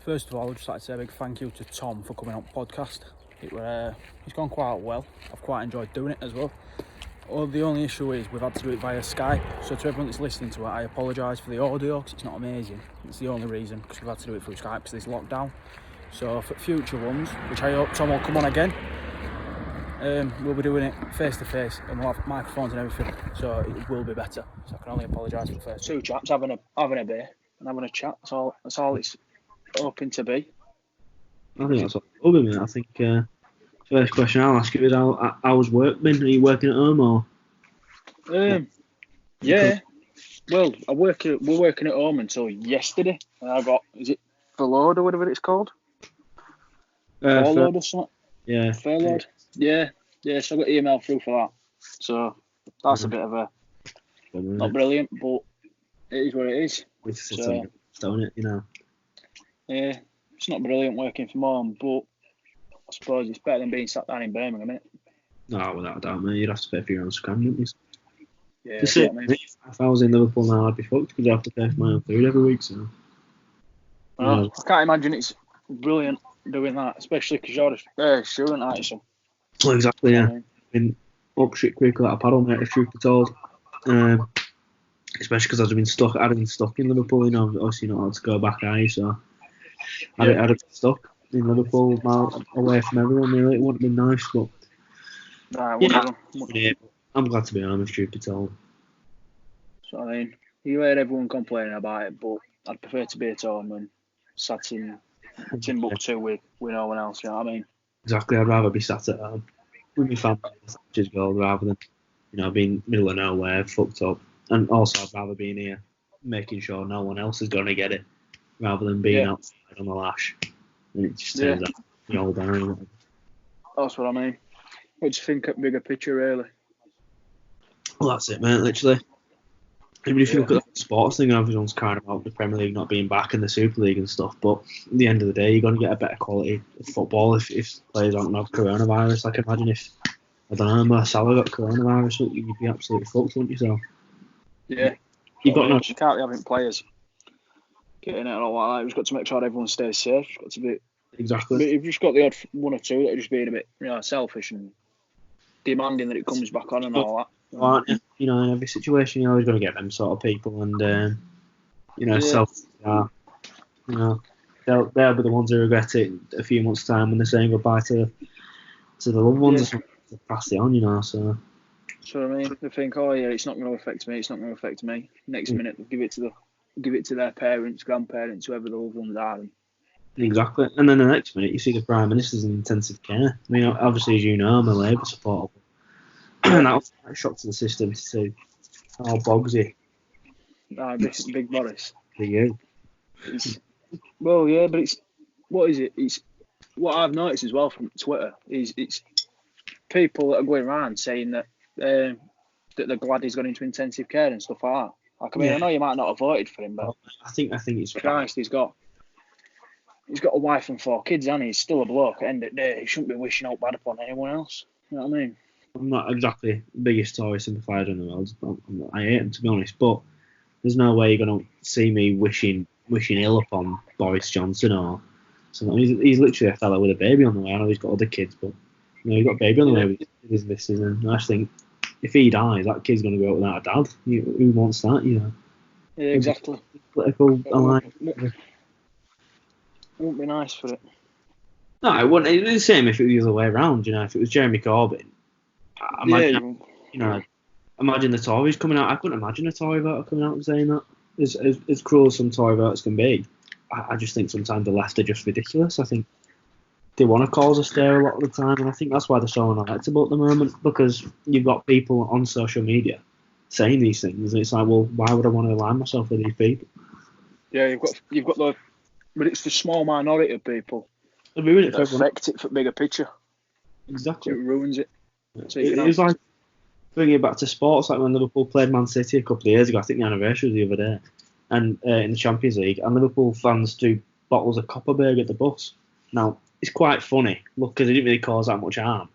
First of all, I'd just like to say a big thank you to Tom for coming on the podcast. It's gone quite well. I've quite enjoyed doing it as well. The only issue is we've had to do it via Skype, so to everyone that's listening to it, I apologise for the audio because it's not amazing. It's the only reason, because we've had to do it through Skype because of this lockdown. So for future ones, which I hope Tom will come on again, we'll be doing it face to face and we'll have microphones and everything, so it will be better. So I can only apologise for the first two chaps having a beer and having a chat. That's all it's hoping to be. I think that's all good, mate. I think first question I'll ask you is how's work been? Are you working at home or? Yeah. Well, we're working at home until yesterday. And I got, is it Furloughed or whatever it's called? Furloughed or something? Yeah. Furloughed? Yeah. So I got email through for that. So that's a bit of not brilliant, but it is what it is. It's don't it, you know? Yeah, it's not brilliant working from home, but I suppose it's better than being sat down in Birmingham, isn't it? No, without a doubt, mate. You'd have to pay for your own scam, wouldn't you? Yeah, that's what I mean. If I was in Liverpool now, I'd be fucked because I have to pay for my own food every week. So. I can't imagine it's brilliant doing that, especially because you're a student, aren't you, son? Well, exactly, yeah. I've been up shit quick without a paddle, mate, if truth be told. Especially because I'd been stuck in Liverpool, you know, obviously not allowed to go back, so I'd have been stuck in Liverpool away from everyone, really. It wouldn't have been nice, but I'm glad to be home, if truth be told. So, I mean, you heard everyone complaining about it, but I'd prefer to be at home and sat in Timbuktu with no one else, you know what I mean? Exactly, I'd rather be sat at home with my family, which is gold, rather than, you know, being middle of nowhere, fucked up. And also, I'd rather be in here making sure no one else is going to get it, rather than being outside on the lash. And it just turns out the old down. That's what I mean. What do you think of bigger picture, really? Well, that's it, mate, literally. Even if you look at the sports thing, everyone's crying about the Premier League not being back in the Super League and stuff, but at the end of the day, you're going to get a better quality of football if players aren't going to have coronavirus. I can imagine if, I don't know, Marcelo got coronavirus, you'd be absolutely fucked, wouldn't you? So, yeah. You can't be having players getting it all like that. You've just got to make sure everyone stays safe. It's got to be exactly. But you've just got the odd one or two that are just being a bit, selfish and demanding that it comes back on and all that. Aren't you? You know, in every situation, you're always going to get them sort of people, and selfish. You know, they'll be the ones who regret it a few months' time when they're saying goodbye to the loved ones. To pass it on, you know. So I mean, they think, it's not going to affect me. It's not going to affect me. Next minute, they'll give it to their parents, grandparents, whoever the loved ones are. Exactly, and then the next minute, you see the Prime Minister's in intensive care. I mean, obviously, as you know, I'm a Labour supporter. And that was a shock to the system to see how Bogsy. Big Boris. For you. But it's what is it? It's what I've noticed as well from Twitter is it's people that are going around saying that they're glad he's gone into intensive care and stuff like that. I know you might not have voted for him, but I think it's Christ, he's got a wife and 4 kids, and he's still a bloke. At the end of the day, he shouldn't be wishing out bad upon anyone else. You know what I mean? I'm not exactly the biggest Tory sympathiser in the world. I hate him, to be honest, but there's no way you're going to see me wishing ill upon Boris Johnson or something. He's literally a fella with a baby on the way. I know he's got other kids, but he's got a baby on the way with his missus, and I just think if he dies, that kid's going to grow up without a dad. Who wants that, you know? Yeah, exactly. Political alliance. It wouldn't be nice for it. No, it wouldn't. It'd be the same if it was the other way around, you know. If it was Jeremy Corbyn, imagine the Tories coming out. I couldn't imagine a Tory voter coming out and saying that. As cruel as some Tory voters can be, I just think sometimes the left are just ridiculous. I think they want to cause a stir a lot of the time, and I think that's why they're so unelectable at the moment, because you've got people on social media saying these things, and it's like, well, why would I want to align myself with these people? Yeah, you've got but it's the small minority of people that ruin it that affect it for bigger picture. Exactly, it ruins it. So it was like bringing it back to sports, like when Liverpool played Man City a couple of years ago. I think the anniversary was the other day, and in the Champions League, and Liverpool fans do bottles of Copperberg at the bus. Now it's quite funny, look, because it didn't really cause that much harm,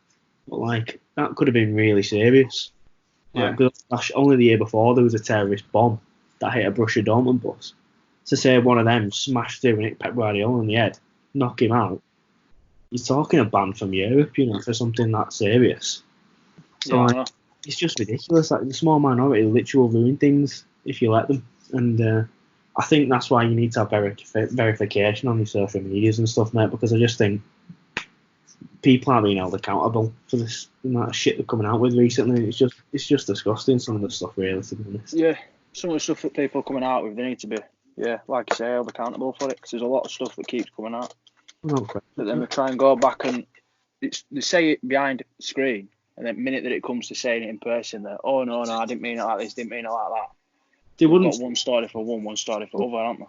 but like that could have been really serious. Only the year before there was a terrorist bomb that hit a Borussia Dortmund bus, to say one of them smashed through and hit Pep Guardiola in the head, knock him out, you're talking a ban from Europe, you know, for something that serious. So like, it's just ridiculous. Like the small minority literally will ruin things if you let them. And I think that's why you need to have verification on your social medias and stuff, mate, because I just think people aren't being held accountable for this amount of shit they're coming out with recently. It's just disgusting, some of the stuff, really, to be honest. Yeah, some of the stuff that people are coming out with, they need to be, like you say, held accountable for it, because there's a lot of stuff that keeps coming out. But then they try and go back and they say it behind screen, and then the minute that it comes to saying it in person, they're, oh no, I didn't mean it like this, didn't mean it like that. They've got one story for one story for other, aren't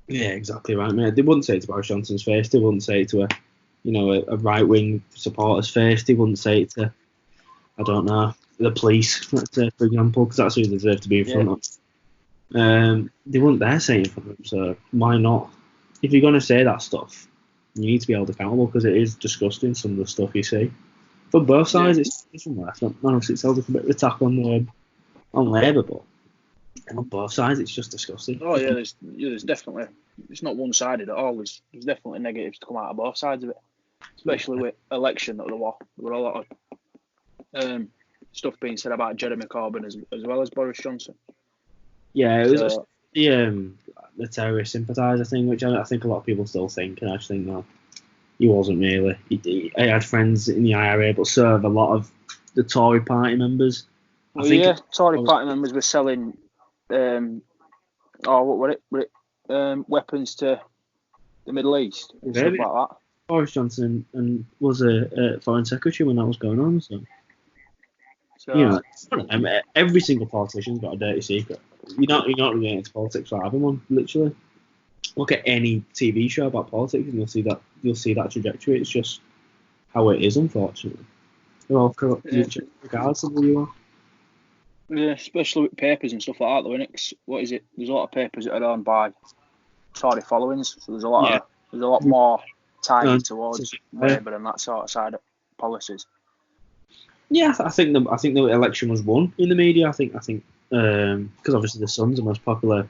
they? Yeah, exactly right, mate. They wouldn't say it to Boris Johnson's face. They wouldn't say it to a right-wing supporter's face. They wouldn't say it to, I don't know, the police, let's say, for example, because that's who they deserve to be in front of. They wouldn't dare say it in front of them, so why not? If you're going to say that stuff, you need to be held accountable, because it is disgusting, some of the stuff you see. From both sides, it's from left. Honestly, it's a bit of an attack on Labour, but on both sides, it's just disgusting. Oh yeah, there's definitely, it's not one-sided at all. There's definitely negatives to come out of both sides of it, especially with election that there were a lot of stuff being said about Jeremy Corbyn as well as Boris Johnson. Yeah, it was the terrorist sympathiser thing, which I think a lot of people still think, and I just think, no, he wasn't really. He had friends in the IRA, but so have a lot of the Tory party members. Tory party members were selling weapons to the Middle East and stuff like that. Boris Johnson and was a foreign secretary when that was going on, so you know, every single politician's got a dirty secret. You're not really into politics without having one. Literally, look at any TV show about politics, and you'll see that trajectory. It's just how it is, unfortunately. They're all corrupt, regardless of who you are. Yeah, especially with papers and stuff like that, though, innit? What is it? There's a lot of papers that are owned by Tory followings, so there's a lot more tied towards Labour and that sort of side of policies. Yeah, I think the election was won in the media. I think because obviously the Sun's the most popular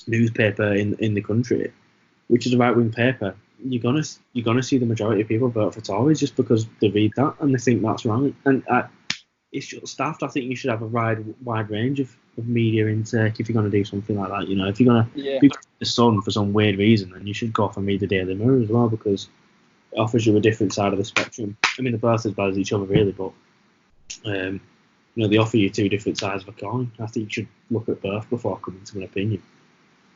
newspaper in the country, which is a right-wing paper. You're gonna see the majority of people vote for Tories just because they read that and they think that's right. And it's just staffed. I think you should have a wide range of media intake if you're going to do something like that. You know, if you're going to be the Sun for some weird reason, then you should go off and read the Daily Mirror as well, because it offers you a different side of the spectrum. I mean, they're both as bad as each other, really, but they offer you two different sides of a coin. I think you should look at both before coming to an opinion.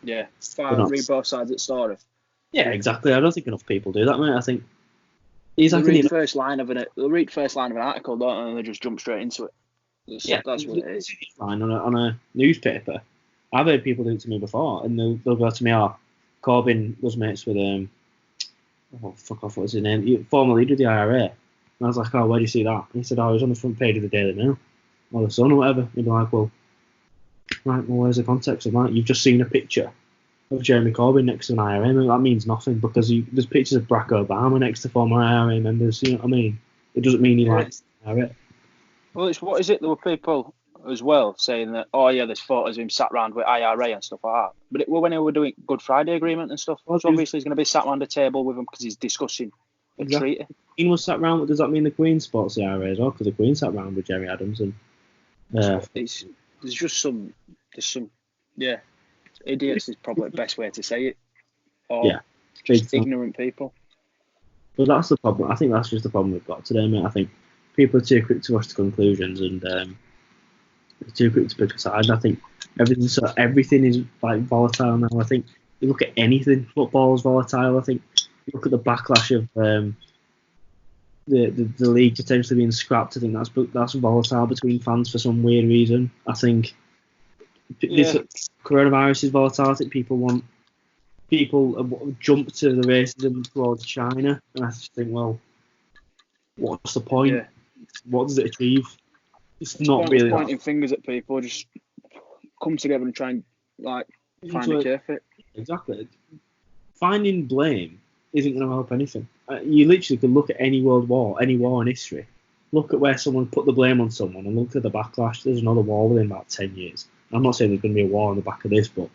Yeah, read both sides of the story. Yeah, exactly. I don't think enough people do that, mate. I think they'll read first line of an article, don't they, and they just jump straight into it. That's what it is. Fine on a newspaper. I've heard people do it to me before, and they'll go to me, Corbyn was mates with what was his name? Former leader of the IRA. And I was like, where do you see that? And he said, he was on the front page of the Daily Mail or the Sun or whatever. He'd be like, where's the context of that? You've just seen a picture of Jeremy Corbyn next to an IRA member. That means nothing, because there's pictures of Barack Obama next to former IRA members. You know what I mean? It doesn't mean he likes IRA. Well, what is it? There were people as well saying that, there's photos of him sat around with IRA and stuff like that. But when they were doing Good Friday Agreement and stuff, so obviously he's going to be sat around a table with him because he's discussing the treaty. The Queen was sat around. Does that mean the Queen supports the IRA as well? Because the Queen sat around with Jerry Adams and. There's some idiots is probably the best way to say it. Or just ignorant people. But that's the problem. I think that's just the problem we've got today, mate. I think people are too quick to rush to conclusions and too quick to pick a side. I think everything is like volatile now. I think you look at anything, football is volatile. I think you look at the backlash of the league potentially being scrapped. I think that's volatile between fans for some weird reason. I think this coronavirus is volatile. I think people jump to the racism towards China, and I just think, well, what's the point? Yeah. What does it achieve? It's not really pointing fingers at people. Just come together and try and find a cure for it. Exactly. Finding blame isn't going to help anything. You literally could look at any world war, any war in history. Look at where someone put the blame on someone and look at the backlash. There's another war within about 10 years. I'm not saying there's going to be a war on the back of this, but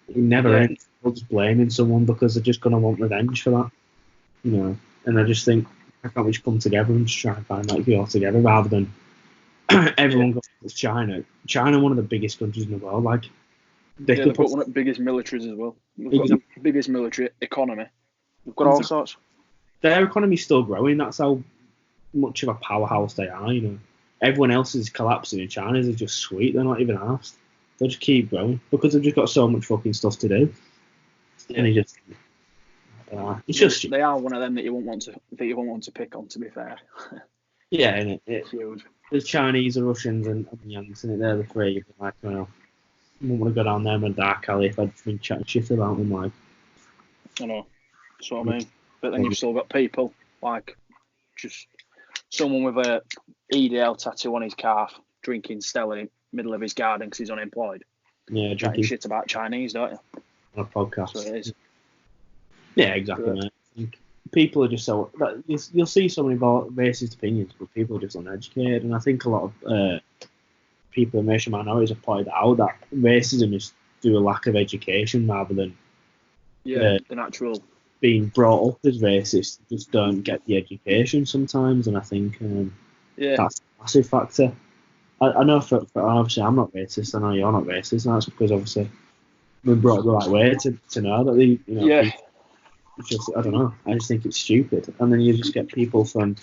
It never ends. They're just blaming someone because they're just going to want revenge for that. You know, and I just think, why can't we just come together and just try and find that cure together rather than everyone goes to China. China, one of the biggest countries in the world. Like, they've got one of the biggest militaries as well. They've got the biggest military economy. They've got all sorts. Their economy's still growing. That's how much of a powerhouse they are. You know, everyone else is collapsing, and China's is just sweet. They're not even asked. They'll just keep growing because they've just got so much fucking stuff to do. Yeah. And it's just they are one of them that you won't want to pick on. To be fair. Yeah, and it's huge. The Chinese, the Russians, and the Yanks, and they're the three. You'd be like, well, I wouldn't want to go down there in a dark alley if I'd been chatting shit about them. Like, I know, that's what I mean. But then you've still got people like just someone with a EDL tattoo on his calf, drinking Stella in the middle of his garden because he's unemployed. Yeah, chatting shit about Chinese, don't you? On a podcast. So it is. Yeah, exactly, mate. I think people are just so... You'll see so many racist opinions, but people are just uneducated. And I think a lot of people in racial minorities have pointed out that racism is due to a lack of education rather than... the natural... being brought up as racist, just don't get the education sometimes. And I think that's a massive factor. I know for obviously I'm not racist. I know you're not racist, and that's because obviously we're brought up the right way to know that people, it's just, I don't know. I just think it's stupid. And then you just get people from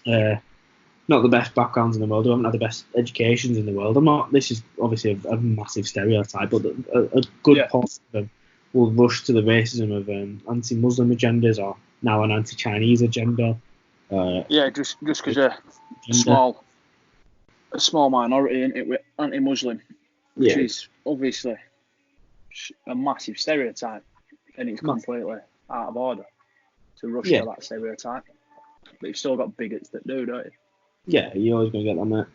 not the best backgrounds in the world, who haven't had the best educations in the world. This is obviously a massive stereotype, but a good part of them will rush to the racism of anti-Muslim agendas or now an anti-Chinese agenda. Just because a small minority in it with anti-Muslim, which is obviously a massive stereotype, and it's completely out of order to rush to that stereotype. But you've still got bigots that do, don't you? Yeah, you're always going to get that, mate.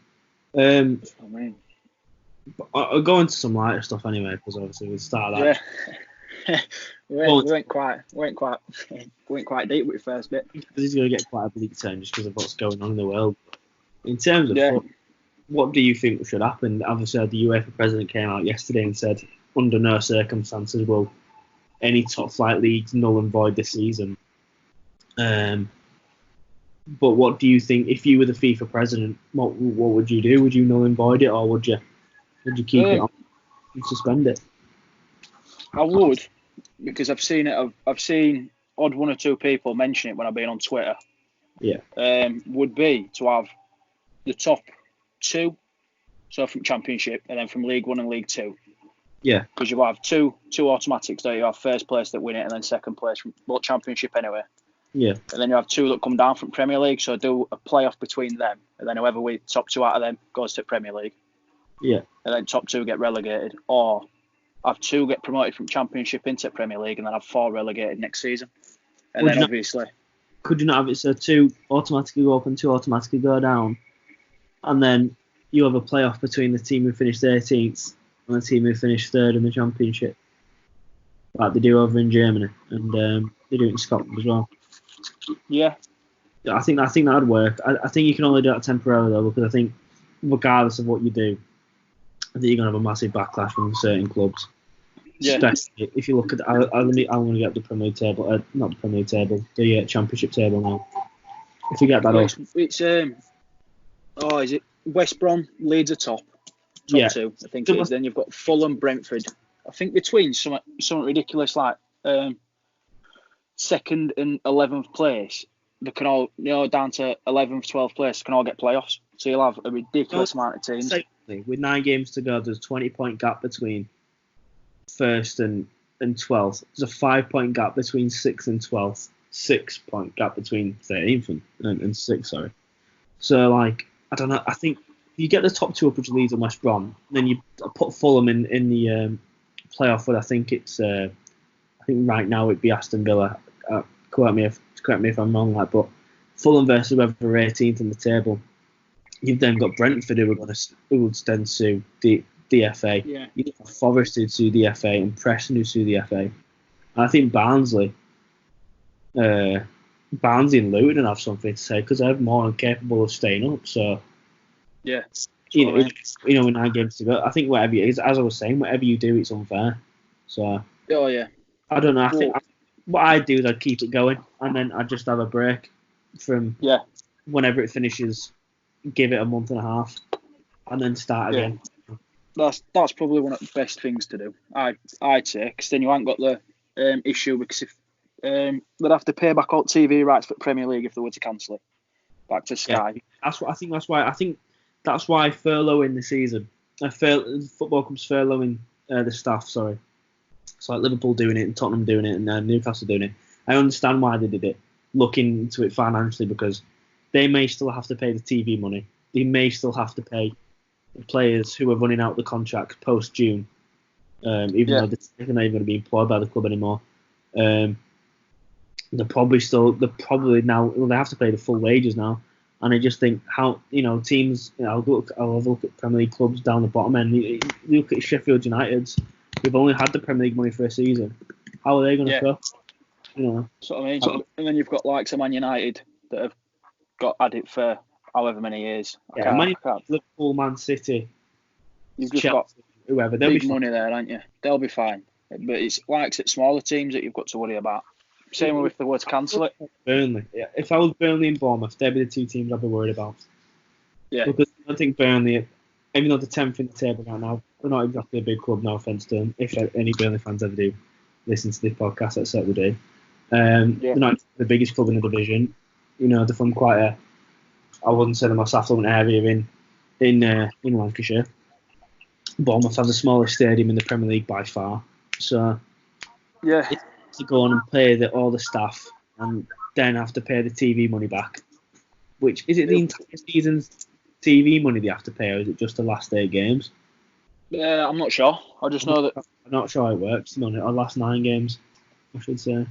That's what I mean. I'll go into some lighter stuff anyway, because obviously we started that. we went quite deep with the first bit. Because he's going to get quite a bleak turn just because of what's going on in the world. In terms of what do you think should happen? Obviously, the UEFA president came out yesterday and said, under no circumstances will any top flight leagues null and void this season. But what do you think, if you were the FIFA president, what would you do? Would you null and void it, or would you keep it on and suspend it? I would, because I've seen it. I've seen odd one or two people mention it when I've been on Twitter. Yeah. Would be to have the top two, so from Championship and then from League One and League Two. Yeah. Because you have two automatics. Don't you have first place that win it and then second place from Championship anyway. Yeah. And then you have two that come down from Premier League, so do a playoff between them, and then whoever wins top two out of them goes to Premier League. Yeah. And then top two get relegated, or have two get promoted from Championship into Premier League, and then have four relegated next season. And then obviously, could you not have it so two automatically go up and two automatically go down, and then you have a playoff between the team who finished 13th and the team who finished third in the Championship, like they do over in Germany, and they do it in Scotland as well. Yeah. I think that would work. I think you can only do that temporarily though, because I think regardless of what you do, I think you're gonna have a massive backlash from certain clubs. Yeah. Especially if you look at, I'm going to get the Premier League table, not the Premier League table, the Championship table now. If you get that up, it's is it West Brom, Leeds are top two, I think it is. Then you've got Fulham, Brentford. I think between something ridiculous like second and 11th place, they can all, down to 11th, 12th place, can all get playoffs. So you'll have a ridiculous amount of teams. With 9 games to go, there's a 20-point gap between first and 12th. There's a 5-point gap between 6th and 12th. 6-point gap between 13th and 6th, sorry. So, like, I don't know. I think you get the top two up, which Leeds and West Brom, then you put Fulham in the playoff with, I think right now it'd be Aston Villa. Correct me if I'm wrong, but Fulham versus whoever 18th in the table. You've then got Brentford who would then sue the FA. Yeah. You have Forest who sue the FA and Preston who sue the FA. And I think Barnsley and Luton have something to say because they're more incapable of staying up. So yeah, with 9 games to go, I think whatever it is, as I was saying, whatever you do, it's unfair. So Oh yeah. I don't know. I Well, think what I'd do is I'd keep it going, and then I'd just have a break from Yeah. whenever it finishes. Give it a month and a half, and then start Yeah. again. That's probably one of the best things to do. I'd say, because then you haven't got the issue, because if they'd have to pay back all TV rights for Premier League if they were to cancel it back to Sky. Yeah, that's what I think. That's why furloughing the season. Football comes furloughing the staff. Sorry, it's like Liverpool doing it and Tottenham doing it and Newcastle doing it. I understand why they did it, looking into it financially, because they may still have to pay the TV money. They may still have to pay the players who are running out the contract post June, even though they're not even going to be employed by the club anymore. They're probably now they have to pay the full wages now. And I just think how teams. I'll have a look at Premier League clubs down the bottom end. You look at Sheffield United's. We've only had the Premier League money for a season. How are they going to cope? That's what I mean. And then you've got like Man United that have had it for however many years. Liverpool, Man City. You've just Chelsea, got whoever. big money there, aren't you? They'll be fine. But it's like it's smaller teams that you've got to worry about. Same with if they were to cancel it. Burnley. Yeah. If I was Burnley and Bournemouth, they'd be the two teams I'd be worried about. Yeah. Because I don't think Burnley, even though they're 10th in the table right now, they're not exactly a big club, no offence to them. If any Burnley fans ever do listen to this podcast, that's certainly do. They're not the biggest club in the division. They're from quite I wouldn't say the most affluent area in Lancashire. Bournemouth have the smallest stadium in the Premier League by far. So to go on and pay all the staff and then have to pay the TV money back. Which is it the entire season's TV money they have to pay, or is it just the last 8 games? I'm not sure. I just know that I'm not sure how it works. Or last 9 games, I should say.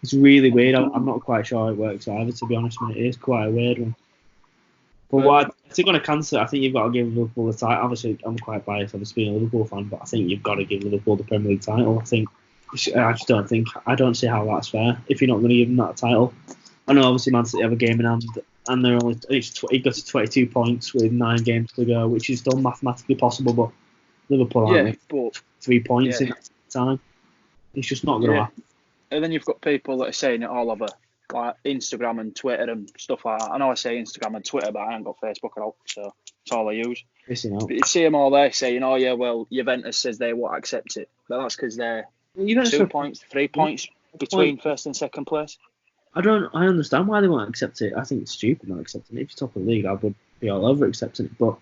It's really weird. I'm not quite sure how it works either, to be honest. It is quite a weird one. But if they're going to cancel it, I think you've got to give Liverpool the title. Obviously, I'm quite biased, obviously being a Liverpool fan, but I think you've got to give Liverpool the Premier League title. I don't see how that's fair if you're not going to give them that title. I know obviously Man City have a game in hand, and they're only he got to 22 points with 9 games to go, which is still mathematically possible, but Liverpool aren't but 3 points in that time. It's just not going to happen. And then you've got people that are saying it all over like Instagram and Twitter and stuff like that. I know I say Instagram and Twitter, but I haven't got Facebook at all, so it's all I use. But you see them all there saying, "Oh yeah, well Juventus says they won't accept it," but that's because they're 2 points, 3 points between first and second place. I understand why they won't accept it. I think it's stupid not accepting it. If you're top of the league, I would be all over accepting it. But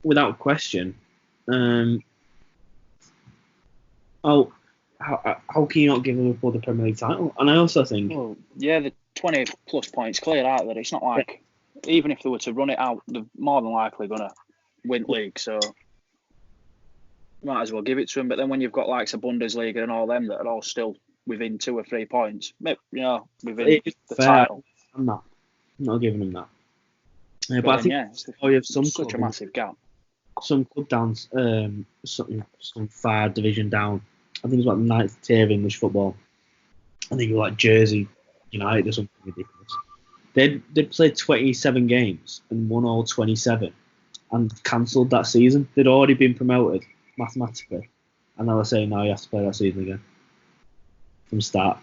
without question, how can you not give Liverpool the Premier League title? And I also think... Well, the 20 plus points clear out there. It's not like, even if they were to run it out, they're more than likely going to win league. So you might as well give it to them. But then when you've got likes of Bundesliga and all them that are all still within 2 or 3 points, within the title. I'm not giving them that. But I think you have such a massive gap. Some club down, some far division down. I think it's like the 9th tier of English football. I think it was like Jersey United or something ridiculous. They'd played 27 games and won all 27 and cancelled that season. They'd already been promoted mathematically, and they were saying now you have to play that season again from start.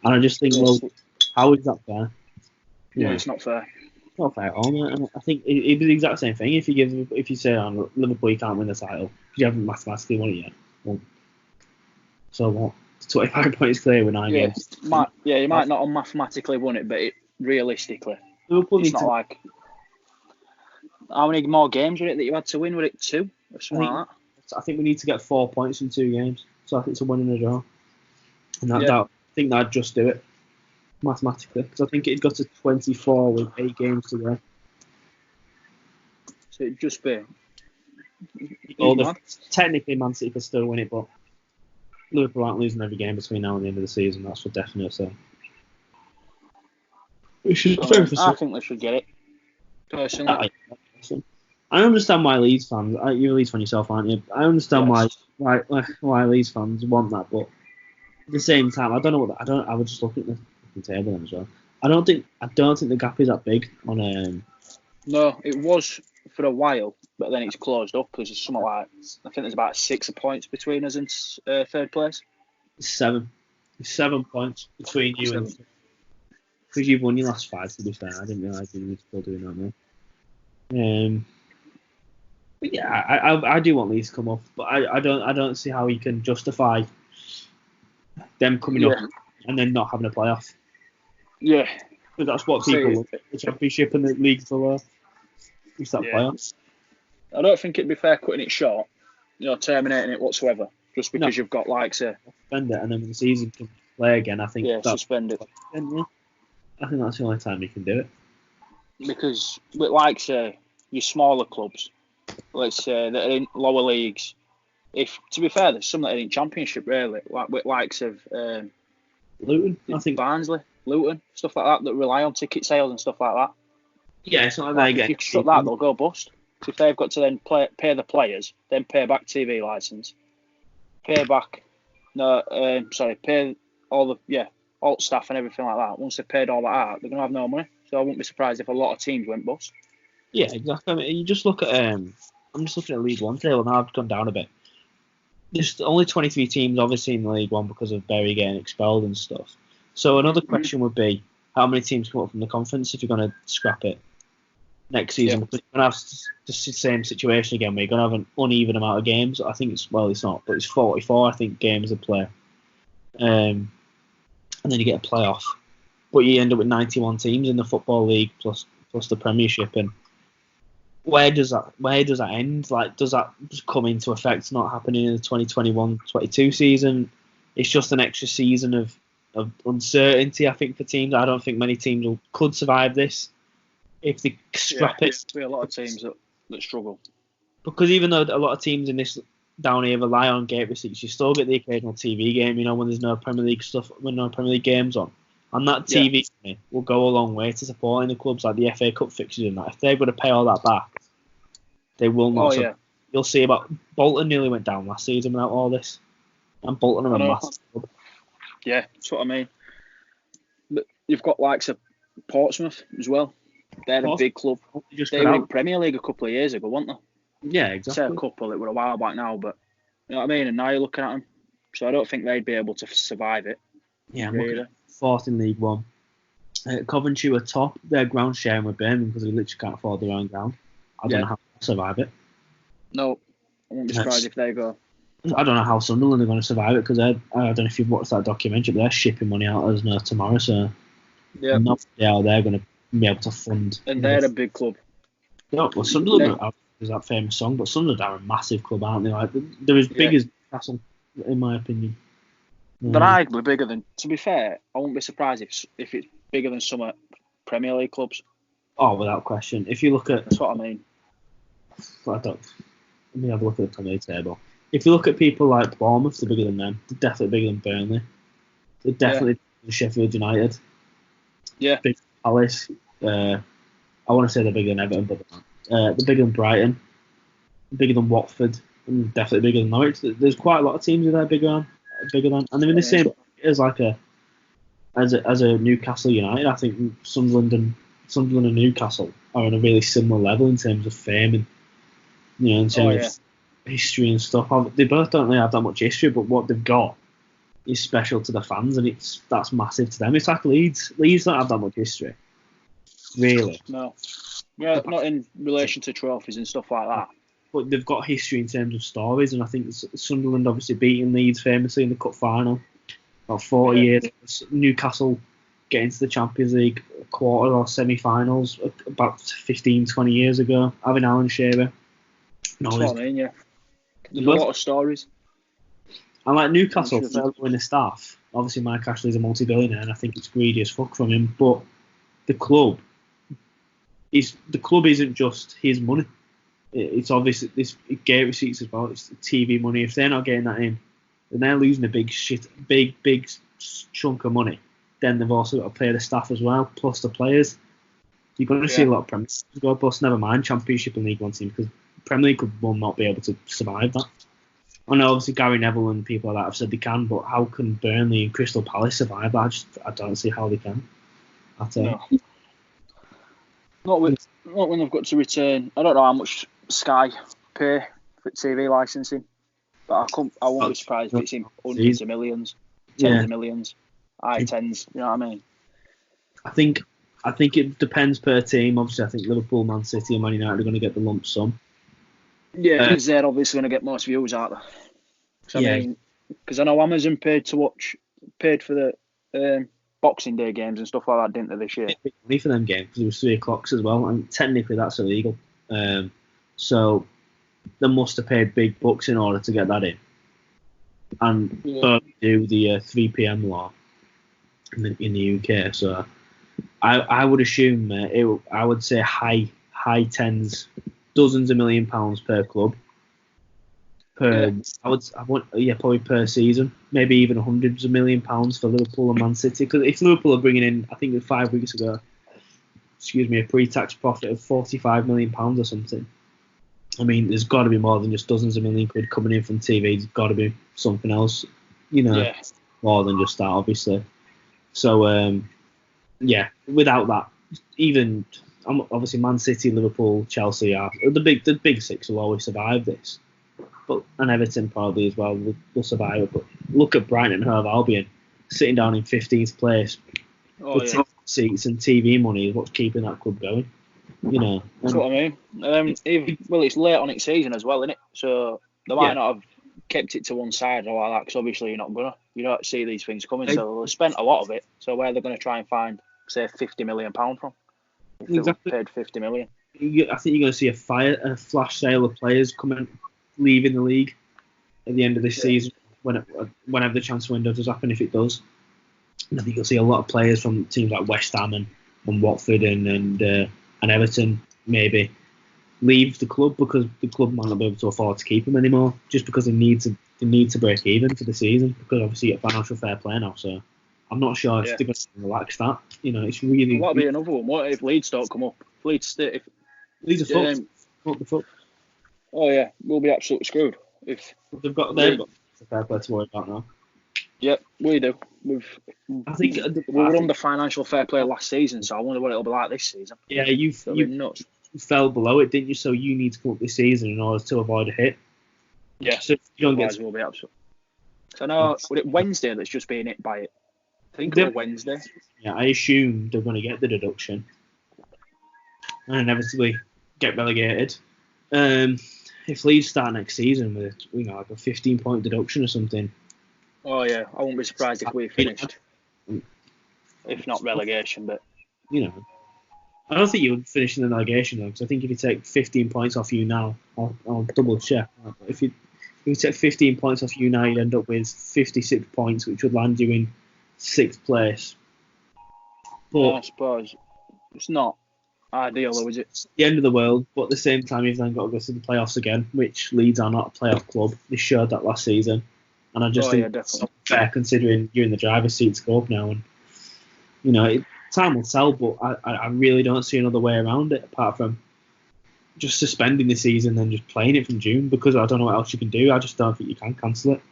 And I just think, well, how is that fair? It's not fair. It's not fair at all, mate. And I think it'd be the exact same thing if you say on Liverpool you can't win the title because you haven't mathematically won it yet. Well, so what? 25 points clear with 9 games. You might not have mathematically won it, but realistically, Liverpool it's not like... How many more games were it that you had to win? Were it 2 or something like that? I think we need to get 4 points in 2 games. So I think it's a win and a draw. And I think that'd just do it mathematically, because I think it got to 24 with 8 games to go. So it'd just be... Technically, Man City could still win it, but Liverpool aren't losing every game between now and the end of the season. That's for definite. So I think they should get it. Personally, I understand why Leeds fans. You're a Leeds fan yourself, aren't you? I understand why Leeds fans want that, but at the same time, I don't know what. I would just look at the table then as well. I don't think the gap is that big on. No, it was for a while, but then it's closed up. There's something like, I think there's about 6 points between us and third place. 7. 7 points between you and... Because you've won your last 5, to be fair. I didn't realise you were still doing that now. But yeah, I do want Leeds to come off, but I don't see how he can justify them coming up and then not having a playoff. Yeah. But that's what people look at the Championship and the league for. It's that playoffs. I don't think it'd be fair cutting it short, terminating it whatsoever, just because you've got suspend it, and then when the season can play again, I think suspend it. I think that's the only time you can do it. Because with your smaller clubs, let's say that are in lower leagues, if to be fair, there's some that are in Championship really, like with likes of Luton, I think Barnsley, Luton, stuff like that rely on ticket sales and stuff like that. Yeah, it's not like if you shut that, they'll go bust. So if they've got to then pay the players, then pay back TV license, pay all the alt staff and everything like that. Once they've paid all that out, they're gonna have no money. So I wouldn't be surprised if a lot of teams went bust. Yeah, exactly. I mean, you just look at I'm just looking at League One table now. I've gone down a bit. There's only 23 teams obviously in the League One because of Bury getting expelled and stuff. So another question would be, how many teams come up from the conference if you're going to scrap it next season? You're going to have the same situation again where you're going to have an uneven amount of games. I think it's not, but it's 44, I think, games to play. And then you get a playoff. But you end up with 91 teams in the Football League plus the Premiership. And where does that end? Like, does that just come into effect not happening in the 2021-22 season? It's just an extra season of uncertainty, I think, for teams. I don't think many teams could survive this if they scrap it. There'll be a lot of teams that struggle. Because even though a lot of teams in this down here rely on gate receipts, you still get the occasional TV game, when there's no Premier League stuff, when no Premier League games on. And that TV money will go a long way to supporting the clubs like the FA Cup fixtures and that. If they're going to pay all that back, they will not. You'll see about Bolton nearly went down last season without all this. And Bolton are a massive club. Yeah, that's what I mean. But you've got likes of Portsmouth as well. They're a big club. They were in Premier League a couple of years ago, weren't they? Yeah, exactly. I say a couple, it were a while back now, but you know what I mean? And now you're looking at them. So I don't think they'd be able to survive it. Yeah, I'm looking at fourth in League One. Coventry were top. They're ground sharing with Birmingham because they literally can't afford their own ground. I don't know how to survive it. No, I won't be surprised if they go. I don't know how Sunderland are going to survive it because I don't know if you've watched that documentary, but they're shipping money out as no tomorrow, so not how they're going to be able to fund. And they're a big club. No, well, Sunderland is that famous song, but Sunderland are a massive club, aren't they? Like they're as big as Newcastle, in my opinion. They're arguably bigger than. To be fair, I won't be surprised if it's bigger than some Premier League clubs. Oh, without question. If you look at, that's what I mean. Let me have a look at the Premier League table. If you look at people like Bournemouth, they're bigger than them. They're definitely bigger than Burnley. They're definitely bigger than Sheffield United. Yeah. Big Palace. I want to say they're bigger than Everton, but they're bigger than Brighton. Bigger than Watford. And definitely bigger than Norwich. There's quite a lot of teams that are bigger than, and they're in the same as as a Newcastle United. I think Sunderland and Newcastle are on a really similar level in terms of fame and in terms of history and stuff. They both don't really have that much history, but what they've got is special to the fans, and that's massive to them. It's like Leeds. Leeds don't have that much history, really. No, not in relation to trophies and stuff like that. But they've got history in terms of stories, and I think Sunderland obviously beating Leeds famously in the cup final about 40 years. Newcastle getting to the Champions League quarter or semi-finals about 15, 20 years ago, having Alan Shearer. That's what I mean, yeah. There's a lot of stories. And like Newcastle, in the staff, obviously Mike Ashley's a multi-billionaire, and I think it's greedy as fuck from him, but the club isn't just his money. It's obviously this gate receipts as well. It's the TV money. If they're not getting that in, then they're losing a big chunk of money. Then they've also got to pay the staff as well, plus the players. You're going to see a lot of Premier League go bust. Never mind Championship and League One team, because Premier League will not be able to survive that. I know obviously Gary Neville and people like that have said they can, but how can Burnley and Crystal Palace survive that? I don't see how they can. No. Not when they've got to return. I don't know how much Sky pay for TV licensing, but I won't be surprised if it's in hundreds of millions, tens of millions, high tens. You know what I mean? I think it depends per team. Obviously, I think Liverpool, Man City, and Man United are going to get the lump sum. Yeah, because they're obviously going to get most views, aren't they? I mean, because I know Amazon paid for the Boxing Day games and stuff like that, didn't they, this year? Money for them games because it was 3 o'clock as well, and technically that's illegal. So they must have paid big bucks in order to get that in, and do the 3 p.m. law in the UK. So I would assume I would say high tens, dozens of £1 million per club. Probably per season, maybe even hundreds of £1 million for Liverpool and Man City. Because if Liverpool are bringing in, I think it was 5 weeks ago, a pre-tax profit of £45 million or something. I mean, there's got to be more than just dozens of £1 million coming in from TV. There's got to be something else, more than just that, obviously. So, without that, even obviously Man City, Liverpool, Chelsea are the big six will always survive this. And Everton probably as well will survive it. But look at Brighton and Hove Albion sitting down in 15th place. The seats and TV money is what's keeping that club going. That's what I mean. It's late on its season as well, isn't it? So they might not have kept it to one side or like that, because obviously you're not gonna. You don't see these things coming, so they've spent a lot of it. So where they're going to try and find, say, £50 million from? Exactly. Paid $50 million. I think you're going to see a flash sale of players leaving the league at the end of this season, whenever the transfer window does happen, if it does. And I think you'll see a lot of players from teams like West Ham and Watford and Everton maybe leave the club because the club might not be able to afford to keep them anymore, just because they need to break even for the season, because obviously you get financial fair play now. So I'm not sure if they're going to relax that. It's really. That'll be another one. What if Leeds don't come up? Leeds are fucked. Oh yeah, we'll be absolutely screwed if they've got the fair play to worry about now. Yep, we do. We were under financial fair play last season, so I wonder what it'll be like this season. Yeah, you fell below it, didn't you? So you need to come up this season in order to avoid a hit. Yeah, so you don't get. We'll be absolute. So now, was it Wednesday that's just being hit by it? I think it was Wednesday. Yeah, I assume they're going to get the deduction and inevitably get relegated. If Leeds start next season with like a 15-point deduction or something. Oh yeah, I wouldn't be surprised if we finished, if not relegation. But I don't think you would finish in the relegation though, because I think if you take 15 points off you now, I'll double check. If you take 15 points off you now, you'd end up with 56 points, which would land you in 6th place. But I suppose it's not ideal, though, is it? It's the end of the world, but at the same time, you've then got to go to the playoffs again, which Leeds are not a playoff club. They showed that last season, and I just think it's not fair considering you're in the driver's seat to go up now. And time will tell, but I really don't see another way around it apart from just suspending the season and just playing it from June, because I don't know what else you can do. I just don't think you can cancel it.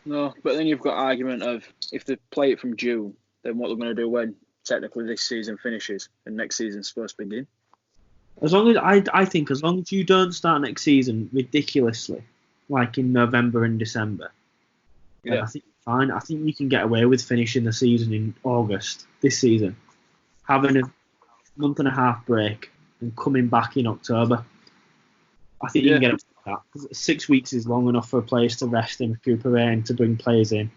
No, but then you've got argument of if they play it from June, then what they're going to do when technically this season finishes and next season's supposed to begin. As long as I think as long as you don't start next season ridiculously, like in November and December, then I think you're fine. I think you can get away with finishing the season in August this season, having a month and a half break and coming back in October. I think you can get up to that, because 6 weeks is long enough for players to rest and recuperate and to bring players in.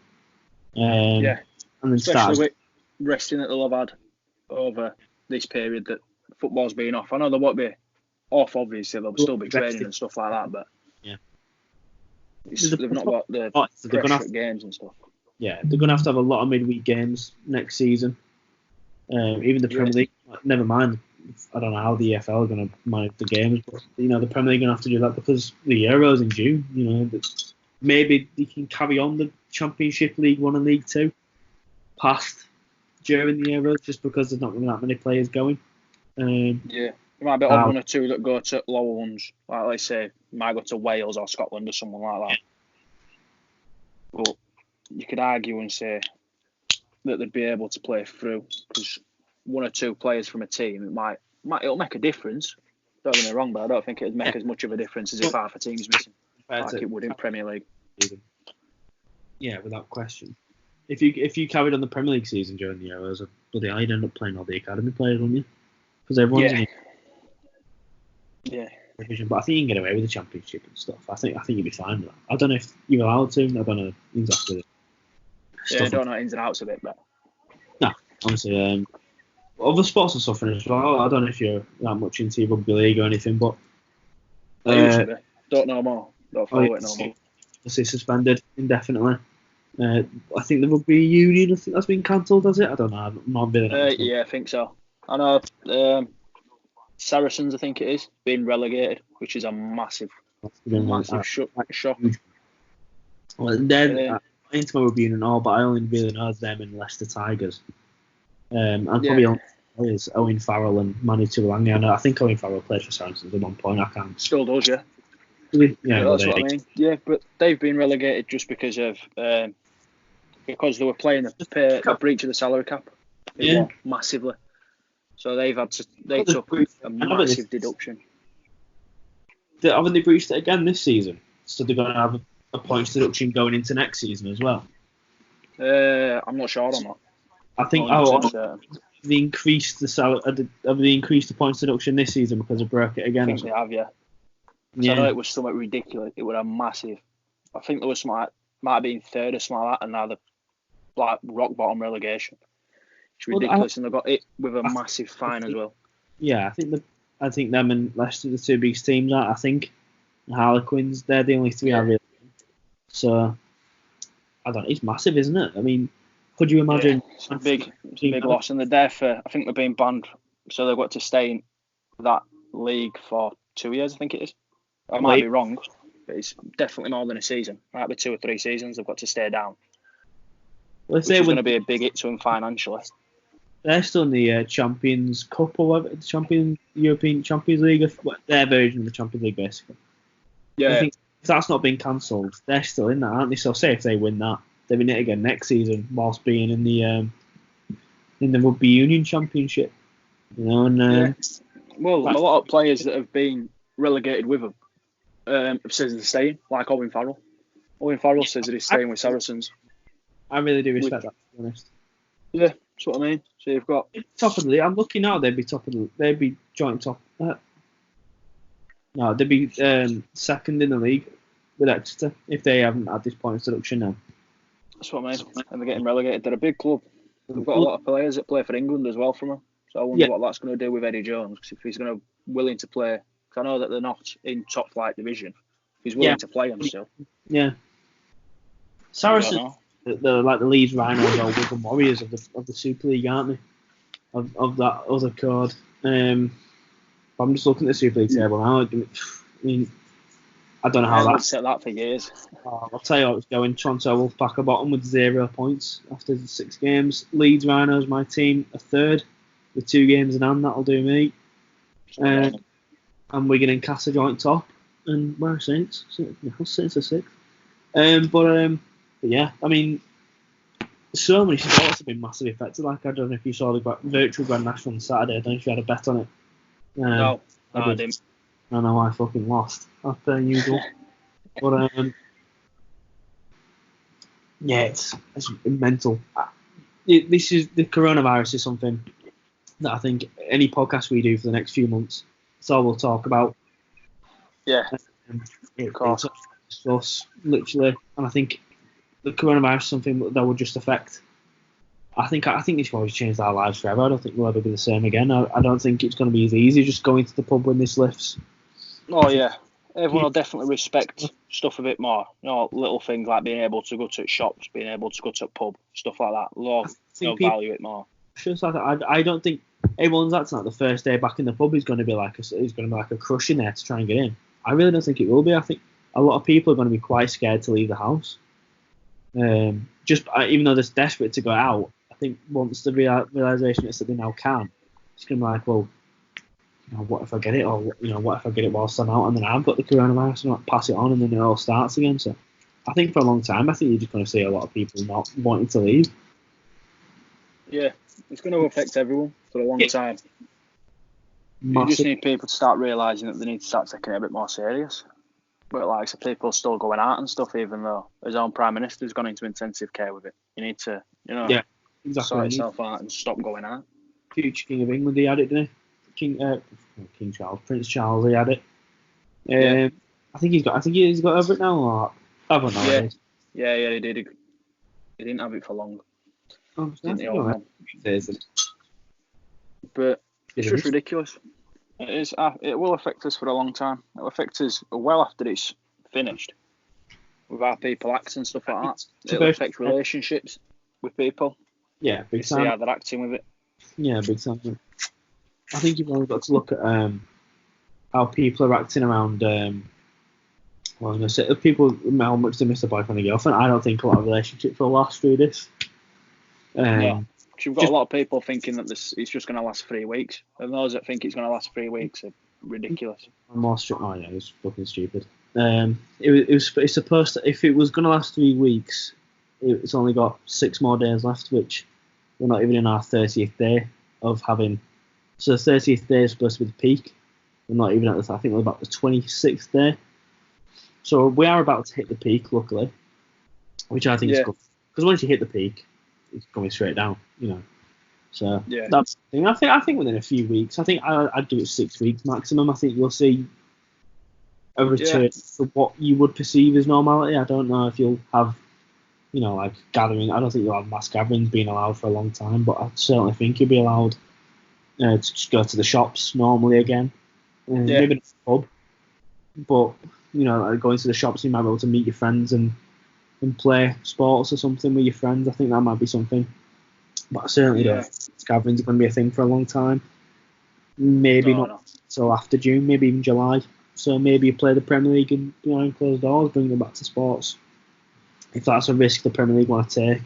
And then especially with resting that they'll have had over this period that football's been off. I know they won't be off, obviously, they'll still be training and stuff like that, but they've not got the pressure at games and stuff. Yeah, they're going to have a lot of midweek games next season. Even the Premier League, never mind. I don't know how the EFL are going to manage the games, but the Premier League are going to have to do that because the Euros in June. Maybe they can carry on the Championship, League One and League Two past during the Euros, just because there's not going to be that many players going. There might be one or two that go to lower ones, like let's say might go to Wales or Scotland or someone like that. But you could argue and say that they'd be able to play through, because one or two players from a team, it might it'll make a difference. Don't get me wrong, but I don't think it'd make as much of a difference as if half a team's missing, like it would in Premier League. Yeah, without question. If you carried on the Premier League season during the Euros, bloody hell, you'd end up playing all the academy players, wouldn't you? Because everyone's in division. But I think you can get away with the Championship and stuff. I think you'd be fine with that. I don't know if you're allowed to. I don't know exactly. I don't know ins and outs of it, but no, honestly, other sports are suffering as well. I don't know if you're that much into rugby league or anything, but I used to be. Don't know more. Don't follow it no more. It's suspended indefinitely. I think the rugby union, that's been cancelled, has it? I don't know. I'm not really. Yeah, I think so. I know. Saracens, I think it is, being relegated, which is a massive shock. Well, then into my rugby union and all, but I only really know them in Leicester Tigers. And probably only players Owen Farrell and Manu Tuilagi. I think Owen Farrell played for Saracens at one point. I can't. Still does, yeah. Yeah, that's what I mean. Yeah, but they've been relegated just because they were playing the breach of the salary cap. It won massively. So they took a massive deduction. Haven't they breached it again this season? So they're going to have a points deduction going into next season as well. I'm not sure on that. I think they increased the salary. Have they increased the points deduction this season because they broke it again? I think they have, yeah. So I know it was something ridiculous. It was a massive. I think there was something might have been third or something like that, and now they're like rock bottom relegation. It's ridiculous, and they got it with a massive fine as well. Yeah, I think them and Leicester, the two biggest teams. I think the Harlequins, they're the only three I really. So I don't know. It's massive, isn't it? I mean, could you imagine? Yeah, it's a big loss, and they're there for. I think they're being banned, so they've got to stay in that league for 2 years. I think it is. I might be wrong, but it's definitely more than a season. Might be 2 or 3 seasons. They've got to stay down. Well, which is going to be a big hit to them financially. They're still in the Champions Cup or whatever, the European Champions League, their version of the Champions League, basically. Yeah. I think if that's not been cancelled, they're still in that, aren't they? So say if they win that, they'll be in it again next season, whilst being in the Rugby Union Championship. You know, and well, a lot of players that have been relegated with them says they're staying, like Owen Farrell. Owen Farrell says that he's staying with Saracens. I really do respect that, to be honest. Yeah, that's what I mean. So you've got top of the league. I'm looking now. They'd be joint top. No, they'd be second in the league with Exeter if they haven't had this points deduction now. That's what I mean. And they're getting relegated. They're a big club. They've got a lot of players that play for England as well from them. So I wonder what that's going to do with Eddie Jones, because if he's willing to play, because I know that they're not in top flight division. If he's willing to play them still. Yeah. Saracens. They're like the Leeds Rhinos or Wigan Warriors of the Super League, aren't they? Of that other card. I'm just looking at the Super League table now. I mean, I don't know how I've set that for years. I'll tell you how it's going. Toronto Wolfpack are bottom with 0 points after the 6 games. Leeds Rhinos, my team, are third with 2 games in hand. That'll do me. And Wigan and Cass are joint top. And where are Saints? Saints are 6th. But yeah, I mean, so many sports have been massively affected. Like, I don't know if you saw the virtual Grand National on Saturday. I don't know if you had a bet on it. No, I didn't. I know I fucking lost, as per usual. But yeah, it's mental. The coronavirus is something that I think any podcast we do for the next few months, it's all we'll talk about. Yeah, of course. Us, literally, and I think the coronavirus is something that will just affect. I think this will always change our lives forever. I don't think we'll ever be the same again. I don't think it's going to be as easy just going to the pub when this lifts. Oh yeah, everyone will definitely respect stuff a bit more. You know, little things like being able to go to shops, being able to go to a pub, stuff like that. They'll value it more. I don't think everyone's acting like the first day back in the pub is going to be like a crush in there to try and get in. I really don't think it will be. I think a lot of people are going to be quite scared to leave the house. Even though they're desperate to go out, I think once the realisation is that they now can, it's going to be like, well, you know, what if I get it, or what if I get it whilst I'm out and then I've got the coronavirus and pass it on and then it all starts again. So I think for a long time, I think you're just going to see a lot of people not wanting to leave. Yeah, it's going to affect everyone for a long time. You just massive. need people to start realising that they need to start taking it a bit more serious. But like, so people still going out and stuff, even though his own Prime Minister's gone into intensive care with it. You need to, Yeah, exactly. sort yourself out and stop going out. Future King of England, he had it, didn't he? King Charles, Prince Charles, he had it. Yeah. I think he's got over it now, or I don't know. Yeah, he did. He didn't have it for long. Didn't he, old man? But it's just ridiculous. It is. It will affect us for a long time. It will affect us well after it's finished. With our people acts and stuff like that. It will affect relationships with people. Yeah, big See time. how they're acting with it. Yeah, big time. I think you've only got to look at how people are acting around. Well, I'm gonna say people how much they miss their boyfriend and girlfriend. I don't think a lot of relationships will last through this. No. You've got a lot of people thinking that it's just going to last 3 weeks, and those that think it's going to last 3 weeks are ridiculous. Oh yeah, it's fucking stupid. It's supposed to, if it was going to last 3 weeks, it's only got 6 more days left, which we're not even in our 30th day of having. So the 30th day is supposed to be the peak. We're not even at I think we're about the 26th day. So we are about to hit the peak, luckily, which I think is good. Because once you hit the peak, it's going straight down, So that's the thing. I think within a few weeks, I think I'd do it 6 weeks maximum. I think you'll see a return to what you would perceive as normality. I don't know if you'll have, like gathering. I don't think you'll have mass gatherings being allowed for a long time, but I certainly think you'll be allowed to just go to the shops normally again. Maybe not the pub, but going to the shops, you might be able to meet your friends and play sports or something with your friends. I think that might be something. But I certainly don't think gatherings are going to be a thing for a long time. Maybe not until after June, maybe even July. So maybe you play the Premier League and behind closed doors, bring them back to sports. If that's a risk the Premier League want to take,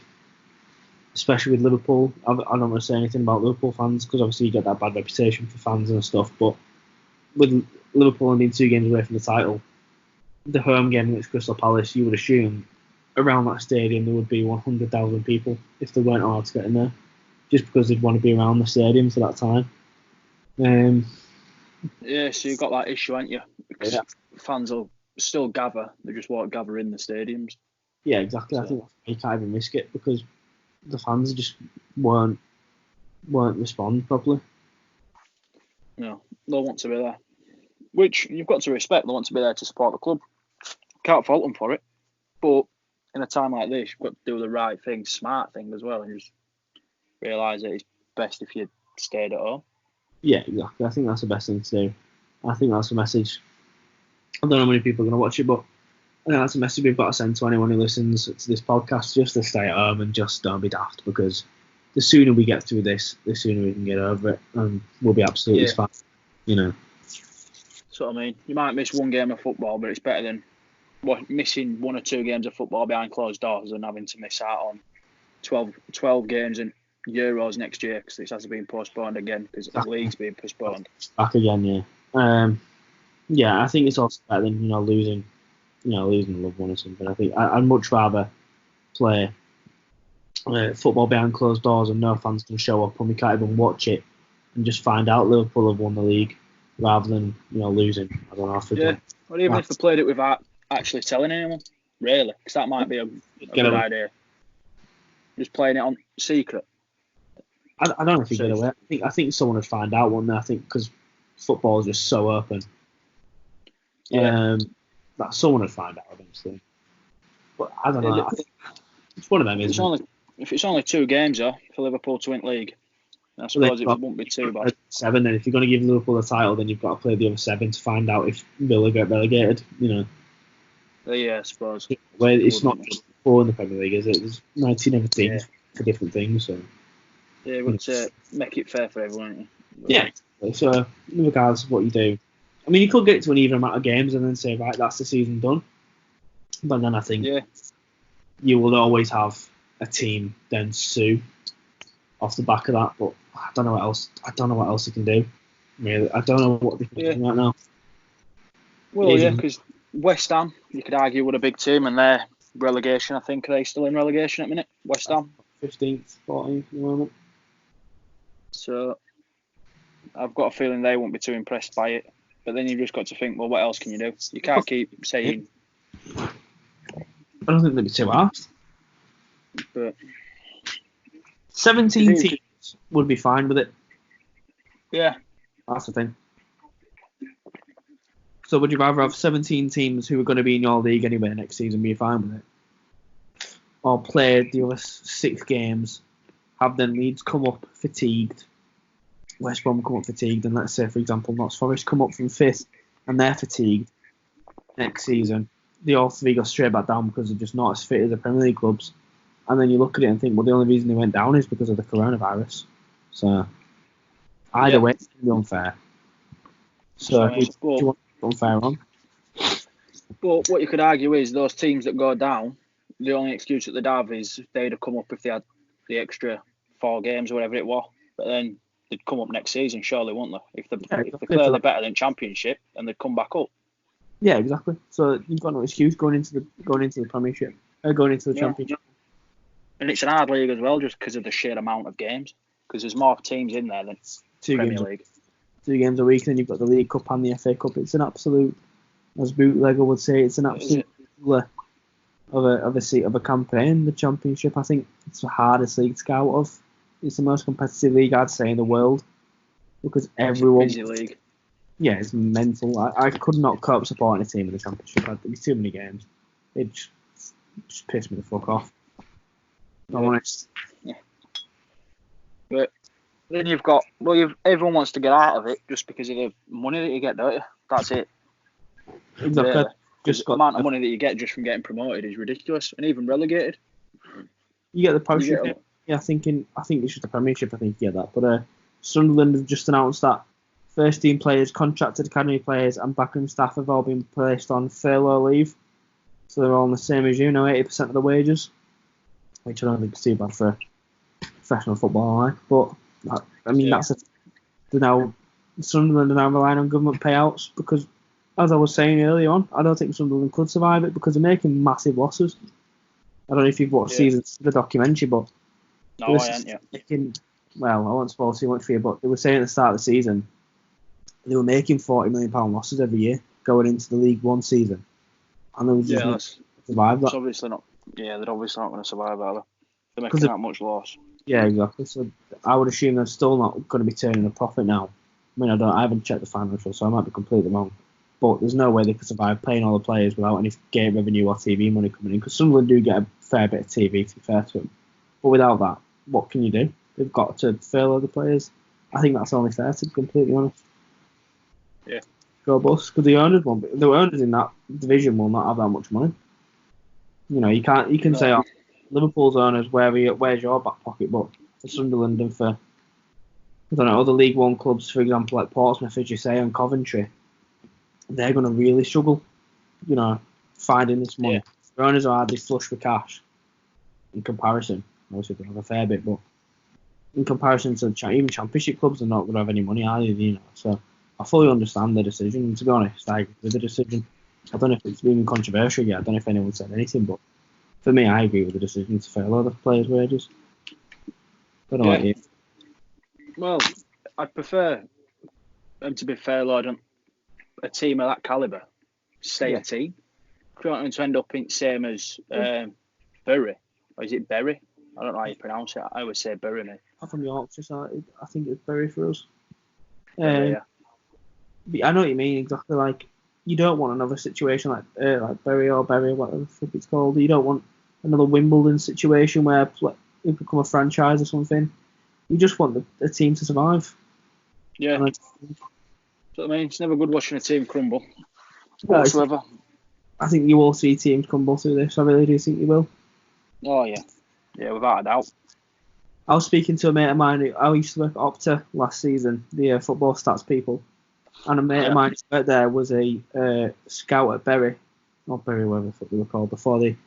especially with Liverpool. I don't want to say anything about Liverpool fans because obviously you get that bad reputation for fans and stuff. But with Liverpool only being 2 games away from the title, the home game against Crystal Palace, you would assume around that stadium there would be 100,000 people if they weren't allowed to get in there, just because they'd want to be around the stadium for that time. So you've got that issue, haven't you? Because fans will still gather, they just won't gather in the stadiums. Yeah, exactly. So I think you can't even risk it because the fans just won't respond properly. No, they'll want to be there, which you've got to respect. They want to be there to support the club. Can't fault them for it, but in a time like this, you've got to do the right thing, smart thing as well, and just realise that it's best if you stayed at home. Yeah, exactly. I think that's the best thing to do. I think that's the message. I don't know how many people are going to watch it, but I think that's a message we've got to send to anyone who listens to this podcast, just to stay at home and just don't be daft, because the sooner we get through this, the sooner we can get over it, and we'll be absolutely fine. That's what I mean. You might miss one game of football, but it's better than missing 1 or 2 games of football behind closed doors and having to miss out on 12 games and Euros next year because this has been postponed again because the league's being postponed. Back again, I think it's also better than losing a loved one or something. I think I'd much rather play football behind closed doors and no fans can show up and we can't even watch it and just find out Liverpool have won the league rather than losing. I don't know. Or even if they played it without actually telling anyone, really, because that might be a good idea. Just playing it on secret. I don't know if you get away. I think someone would find out one day. I think because football is just so open. That someone would find out eventually. But I don't know. I think it's one of them. If it's only 2 games though for Liverpool to win league, I suppose it won't be too bad. 7. Then if you're going to give Liverpool the title, then you've got to play the other 7 to find out if Villa get relegated. Yeah, I suppose. Well, it's not just 4 in the Premier League, is it? There's 19 other teams for different things. So. Yeah, but make it fair for everyone. Yeah. So, regardless of what you do, I mean, you could get to an even amount of games and then say, right, that's the season done. But then I think you will always have a team then sue off the back of that. But I don't know what else. I don't know what else you can do. Really, I don't know what they can do right now. Well, because West Ham, you could argue, were a big team, and they're relegation. I think are they still in relegation at the minute? West Ham, 15th, 14th at the moment. So I've got a feeling they won't be too impressed by it. But then you've just got to think, well, what else can you do? You can't keep saying. I don't think they'd be too arsed. But 17 teams would be fine with it. Yeah. That's the thing. So would you rather have 17 teams who are going to be in your league anyway next season be fine with it? Or play the other 6 games, have then Leeds come up fatigued, West Brom come up fatigued, and let's say, for example, Notts Forest come up from 5th and they're fatigued next season. They all 3 go straight back down because they're just not as fit as the Premier League clubs. And then you look at it and think, well, the only reason they went down is because of the coronavirus. So either way, it's going to be unfair. So do you want unfair on? But what you could argue is those teams that go down, the only excuse that they'd have is they'd have come up if they had the extra 4 games or whatever it was. But then they'd come up next season, surely, won't they? If they're clearly better than Championship, and they'd come back up. Yeah, exactly. So you've got no excuse going into the Premiership, going into the Championship. And it's an hard league as well, just because of the sheer amount of games. Because there's more teams in there than Premier League. 2 games a week, then you've got the League Cup and the FA Cup. It's an absolute, as Bootlegger would say, it's an absolute of a campaign. The Championship, I think, it's the hardest league to get out of. It's the most competitive league, I'd say, in the world, because everyone. It's a busy league. Yeah, it's mental. I could not cope supporting a team in the Championship. There's too many games. It just pissed me the fuck off. I'm honest. Yeah. But then you've got, everyone wants to get out of it just because of the money that you get, don't you? That's it. Exactly. Really. Just the amount of money that you get just from getting promoted is ridiculous, and even relegated. You get the Premiership. Yeah, I think it's just the Premiership. I think you get that. But Sunderland have just announced that first team players, contracted academy players, and backroom staff have all been placed on furlough leave. So they're all on the same as 80% of the wages, which I don't think is too bad for professional football. But I mean, Sunderland are now relying on government payouts because, as I was saying earlier on, I don't think Sunderland could survive it because they're making massive losses. I don't know if you've watched the documentary, but no, I haven't. Well, I won't spoil too much for you, but they were saying at the start of the season they were making £40 million losses every year going into the League One season, and they were just survive that. It's obviously not. Yeah, they're obviously not going to survive either. They're making that much loss. Yeah, exactly. So I would assume they're still not going to be turning a profit now. I mean, I haven't checked the financials, so I might be completely wrong. But there's no way they could survive paying all the players without any game revenue or TV money coming in. Because Sunderland do get a fair bit of TV, to be fair to them. But without that, what can you do? They've got to furlough the players. I think that's only fair, to be completely honest. Yeah. Go bust. Because the owners in that division will not have that much money. You can say, Liverpool's owners, where's your back pocket? But for Sunderland and for, I don't know, other League One clubs, for example, like Portsmouth, as you say, and Coventry, they're going to really struggle, finding this money. Yeah. The owners are hardly flush with cash in comparison. Obviously, they have a fair bit, but in comparison to even Championship clubs, they're not going to have any money either, So I fully understand the decision, and to be honest, I agree with the decision. I don't know if it's even controversial yet. I don't know if anyone said anything, but for me, I agree with the decision to furlough the players' wages. I don't know about you. Well, I'd prefer them to be furloughed on a team of that calibre. Stay a team. If you want them to end up in the same as Bury, or is it Bury? I don't know how you pronounce it. I always say Bury, mate. I'm from Yorkshire, so I think it's Bury for us. Yeah. I know what you mean, exactly. Like, you don't want another situation like Bury or whatever the fuck it's called. You don't want another Wimbledon situation where it become a franchise or something. You just want the team to survive. Yeah. That's what I mean. It's never good watching a team crumble. Whatsoever. I think you will see teams crumble through this. I really do think you will. Oh, yeah. Yeah, without a doubt. I was speaking to a mate of mine. I used to work at Opta last season, the football stats people. And a mate of mine who worked there was a scout at Bury, not Bury, whatever the fuck they were called, before they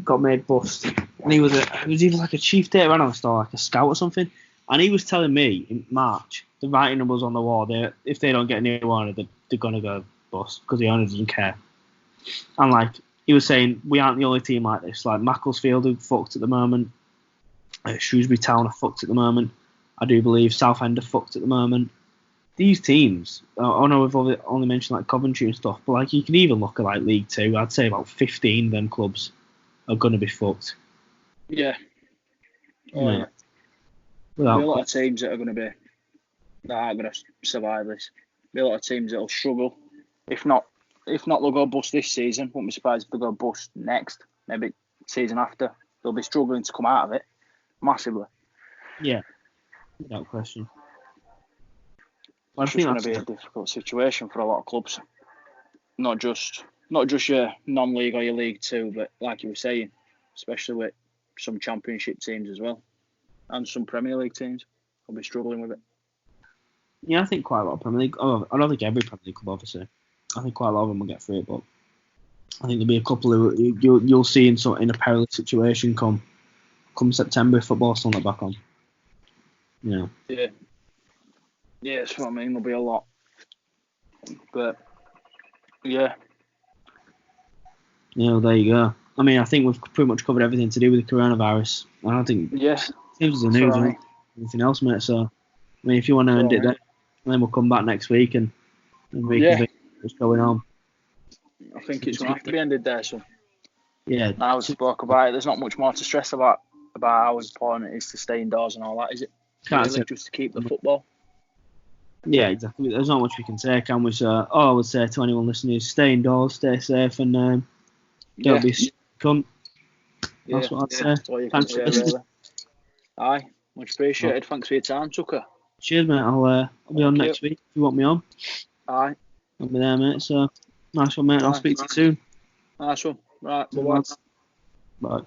got made bust. And he was either like a chief data analyst or like a scout or something. And he was telling me in March, the writing was on the wall. If they don't get a new owner, they're going to go bust because the owner doesn't care. And like he was saying, we aren't the only team like this. Like Macclesfield are fucked at the moment. Shrewsbury Town are fucked at the moment. I do believe Southend are fucked at the moment. These teams, I know we've only mentioned like Coventry and stuff, but like you can even look at like League Two. I'd say about 15 of them clubs are going to be fucked. Yeah. Oh yeah. There'll be a lot of teams that aren't going to survive this. There'll be a lot of teams that'll struggle. If not, they'll go bust this season. Wouldn't be surprised if they go bust next, maybe season after. They'll be struggling to come out of it massively. Yeah, without question. It's just going to be a difficult situation for a lot of clubs. Not just your non-league or your League Two, but like you were saying, especially with some Championship teams as well, and some Premier League teams will be struggling with it. Yeah, I think quite a lot of Premier League. Oh, I don't think every Premier League club, obviously. I think quite a lot of them will get through it, but I think there'll be a couple who you'll see in a perilous situation come September if football's still not back on. Yeah. Yeah, that's what I mean. There'll be a lot, but yeah. Yeah, well, there you go. I mean, I think we've pretty much covered everything to do with the coronavirus. I don't think Yes. Seems the news and anything else, mate. So, I mean, if you want to end it there, then we'll come back next week and reconvene what's going on. I think it's going to have to be ended there, so. Yeah. Now we spoke about it, there's not much more to stress about how important it is to stay indoors and all that, is it? Really, just to keep the football. Yeah, exactly. There's not much we can say, can we? So, all I would say to anyone listening is stay indoors, stay safe, and don't be a cunt. That's what I'd say. That's all you can say, really. Aye, much appreciated. Well, thanks for your time, Tucker. Cheers, mate. I'll be on next week if you want me on. Aye. I'll be there, mate. So, nice one, mate. I'll speak to you soon. Nice one. Right, bye-bye. Bye.